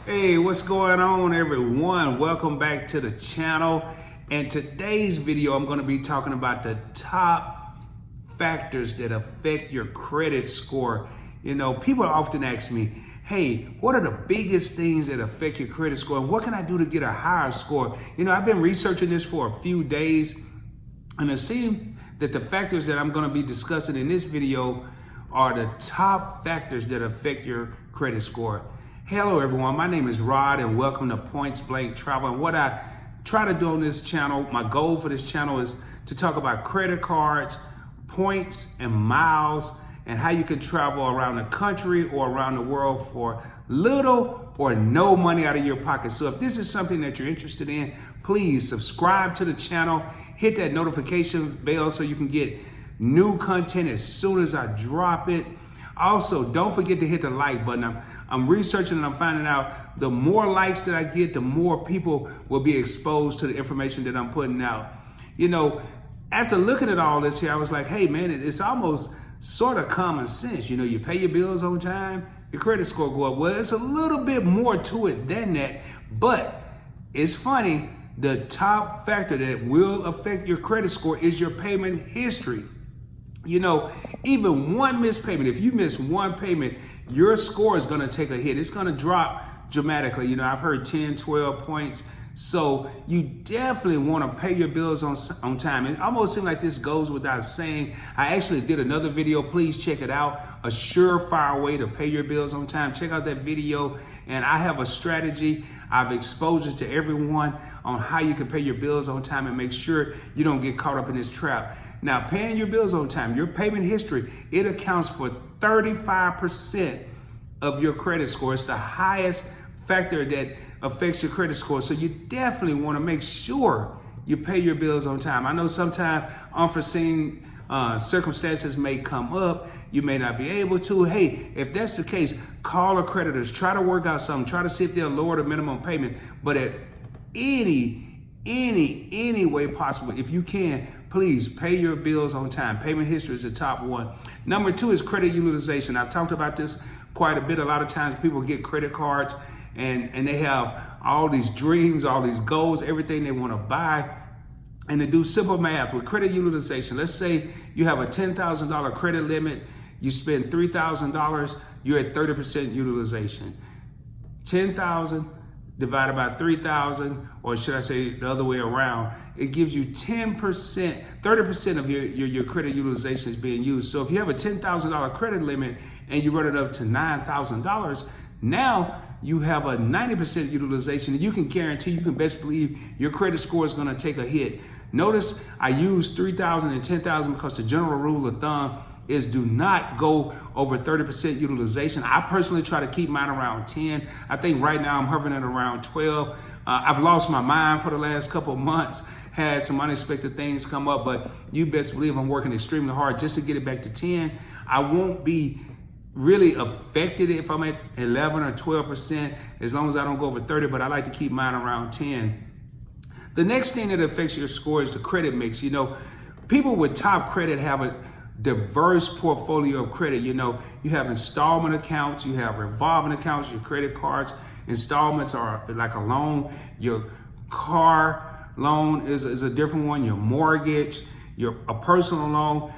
Hey, what's going on, everyone? Welcome back to the channel. And today's video, I'm going to be talking about the top factors that affect your credit score. You know, people often ask me, hey, what are the biggest things that affect your credit score? And what can I do to get a higher score? You know, I've been researching this for a few days, and it seems that the factors that I'm going to be discussing in this video are the top factors that affect your credit score. Hello everyone, my name is Rod and welcome to Points Blank Travel. And what I try to do on this channel, my goal for this channel is to talk about credit cards, points and miles, and how you can travel around the country or around the world for little or no money out of your pocket. So if this is something that you're interested in, please subscribe to the channel, hit that notification bell so you can get new content as soon as I drop it. Also, don't forget to hit the like button. I'm researching and I'm finding out the more likes that I get, the more people will be exposed to the information that I'm putting out. You know, after looking at all this here, I was like, hey man, it's almost sort of common sense. You know, you pay your bills on time, your credit score go up. Well, it's a little bit more to it than that, but it's funny. The top factor that will affect your credit score is your payment history. You know, even one missed payment, if you miss one payment, your score is going to take a hit. It's going to drop dramatically. You know, I've heard 10, 12 points. So you definitely want to pay your bills on time. It almost seems like this goes without saying. I actually did another video. Please check it out. A surefire way to pay your bills on time. Check out that video. And I have a strategy. I've exposed it to everyone on how you can pay your bills on time and make sure you don't get caught up in this trap. Now, paying your bills on time, your payment history, it accounts for 35% of your credit score. It's the highest factor that affects your credit score. So you definitely want to make sure you pay your bills on time. I know sometimes unforeseen circumstances may come up. You may not be able to. Hey, if that's the case, call a creditors. Try to work out something. Try to see if they'll lower the minimum payment. But at any way possible, if you can, please pay your bills on time. Payment history is the top one. Number two is credit utilization. I've talked about this quite a bit. A lot of times people get credit cards and they have all these dreams, all these goals, everything they want to buy. And to do simple math with credit utilization, let's say you have a $10,000 credit limit, you spend $3,000, you're at 30% utilization. 10,000 divided by 3,000, or should I say the other way around, it gives you 10%, 30% of your credit utilization is being used. So if you have a $10,000 credit limit and you run it up to $9,000, now you have a 90% utilization, and you can guarantee, you can best believe your credit score is going to take a hit. Notice I use 3,000 and 10,000 because the general rule of thumb is do not go over 30% utilization. I personally try to keep mine around 10. I think right now I'm hovering at around 12. I've lost my mind for the last couple of months, had some unexpected things come up, but you best believe I'm working extremely hard just to get it back to 10. I won't be really affected if I'm at 11 or 12%, as long as I don't go over 30, but I like to keep mine around 10. The next thing that affects your score is the credit mix. You know, people with top credit have a diverse portfolio of credit. You know, you have installment accounts, you have revolving accounts, your credit cards. Installments are like a loan. Your car loan is a different one. Your mortgage, a personal loan.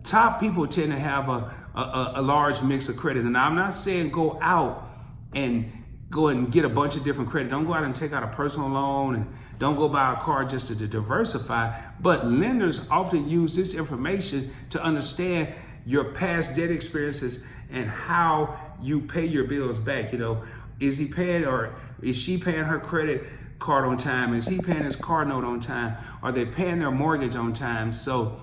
Top people tend to have a large mix of credit. And I'm not saying go out and get a bunch of different credit. Don't go out and take out a personal loan, and don't go buy a car just to diversify. But lenders often use this information to understand your past debt experiences and how you pay your bills back. You know, is he paying, or is she paying her credit card on time? Is he paying his car note on time? Are they paying their mortgage on time? So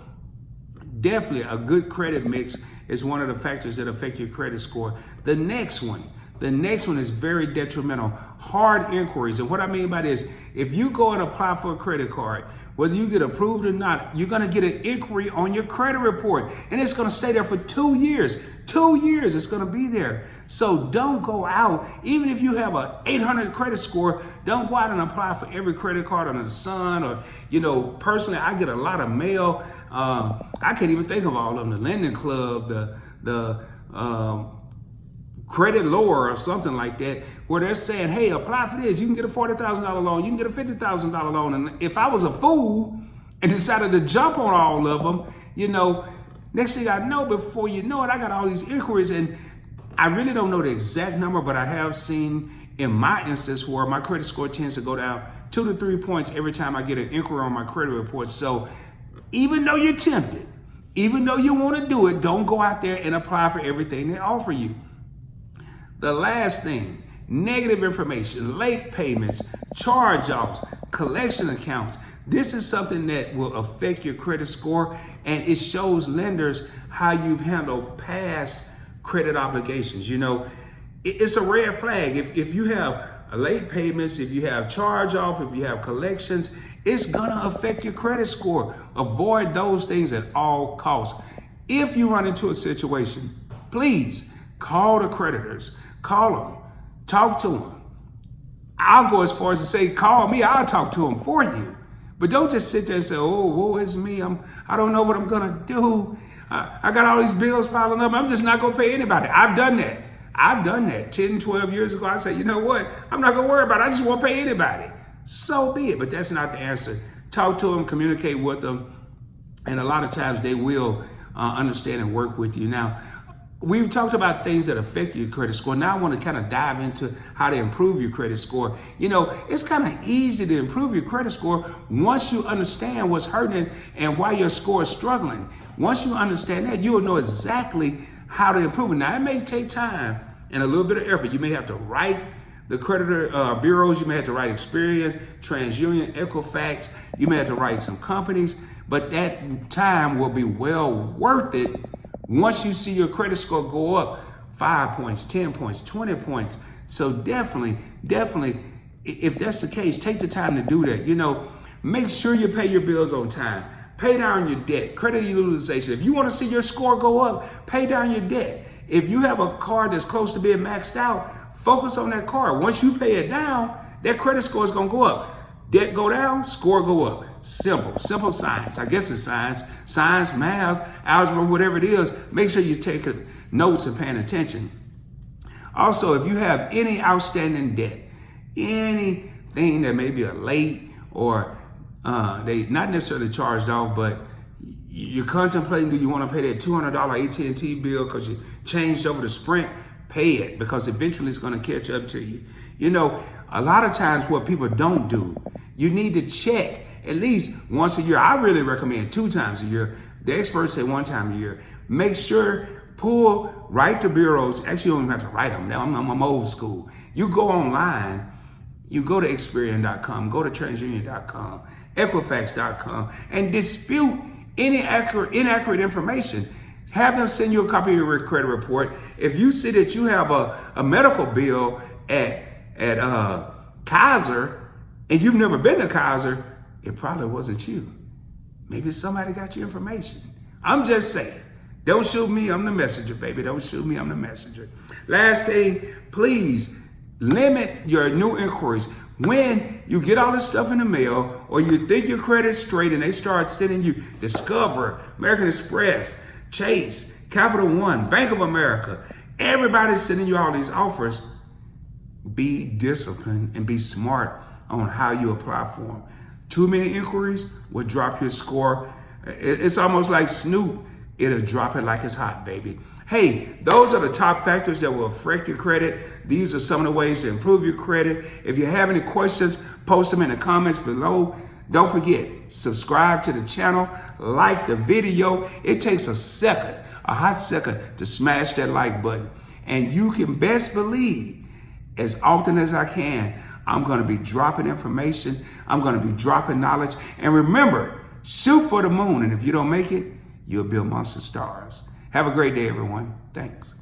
definitely a good credit mix is one of the factors that affect your credit score. The next one is very detrimental. Hard inquiries. And what I mean by this, if you go and apply for a credit card, whether you get approved or not, you're going to get an inquiry on your credit report. And it's going to stay there for 2 years. 2 years it's going to be there. So don't go out, even if you have a 800 credit score, don't go out and apply for every credit card under the sun. Or, you know, personally, I get a lot of mail. I can't even think of all of them. The Lending Club, the Credit Lower or something like that, where they're saying, hey, apply for this. You can get a $40,000 loan. You can get a $50,000 loan. And if I was a fool and decided to jump on all of them, you know, next thing I know, before you know it, I got all these inquiries. And I really don't know the exact number, but I have seen in my instance where my credit score tends to go down 2 to 3 points every time I get an inquiry on my credit report. So even though you're tempted, even though you want to do it, don't go out there and apply for everything they offer you. The last thing, negative information, late payments, charge-offs, collection accounts. This is something that will affect your credit score, and it shows lenders how you've handled past credit obligations. You know, it's a red flag. If you have late payments, if you have charge-off, if you have collections, it's gonna affect your credit score. Avoid those things at all costs. If you run into a situation, please call the creditors, call them, talk to them. I'll go as far as to say, call me, I'll talk to them for you. But don't just sit there and say, oh, woe is me, I don't know what I'm gonna do. I got all these bills piling up, I'm just not gonna pay anybody. I've done that 10, 12 years ago. I said, you know what? I'm not gonna worry about it. I just won't pay anybody. So be it, but that's not the answer. Talk to them, communicate with them, and a lot of times they will understand and work with you. Now, we've talked about things that affect your credit score. Now I want to kind of dive into how to improve your credit score. You know, it's kind of easy to improve your credit score once you understand what's hurting and why your score is struggling. Once you understand that, you will know exactly how to improve it. Now, it may take time and a little bit of effort. You may have to write the creditor bureaus. You may have to write Experian, TransUnion, Equifax. You may have to write some companies, but that time will be well worth it once you see your credit score go up 5 points, 10 points, 20 points. So definitely, if that's the case, take the time to do that. You know, make sure you pay your bills on time. Pay down your debt, credit utilization. If you want to see your score go up, pay down your debt. If you have a card that's close to being maxed out, focus on that card. Once you pay it down, that credit score is going to go up. Debt go down, score go up. Simple science. I guess it's science, math, algebra, whatever it is. Make sure you take notes and paying attention. Also, if you have any outstanding debt, anything that may be a late or they not necessarily charged off, but you're contemplating, do you want to pay that $200 AT&T bill because you changed over to Sprint? Pay it, because eventually it's going to catch up to you. You know, a lot of times what people don't do, you need to check at least once a year. I really recommend 2 times a year. The experts say 1 time a year. Make sure, write the bureaus. Actually, you don't even have to write them. Now, I'm old school. You go online, you go to Experian.com, go to TransUnion.com, Equifax.com, and dispute any inaccurate information. Have them send you a copy of your credit report. If you see that you have a medical bill at Kaiser and you've never been to Kaiser, it probably wasn't you. Maybe somebody got your information. I'm just saying. Don't shoot me, I'm the messenger, baby. Don't shoot me, I'm the messenger. Last thing, please limit your new inquiries. When you get all this stuff in the mail or you think your credit's straight and they start sending you Discover, American Express, Chase, Capital One, Bank of America, everybody's sending you all these offers, be disciplined and be smart on how you apply for them. Too many inquiries will drop your score. It's almost like Snoop. It'll drop it like it's hot, baby. Hey, those are the top factors that will affect your credit. These are some of the ways to improve your credit. If you have any questions, post them in the comments below. Don't forget, subscribe to the channel, like the video. It takes a hot second to smash that like button. And you can best believe, as often as I can, I'm going to be dropping information. I'm going to be dropping knowledge. And remember, shoot for the moon. And if you don't make it, you'll be amongst the stars. Have a great day, everyone. Thanks.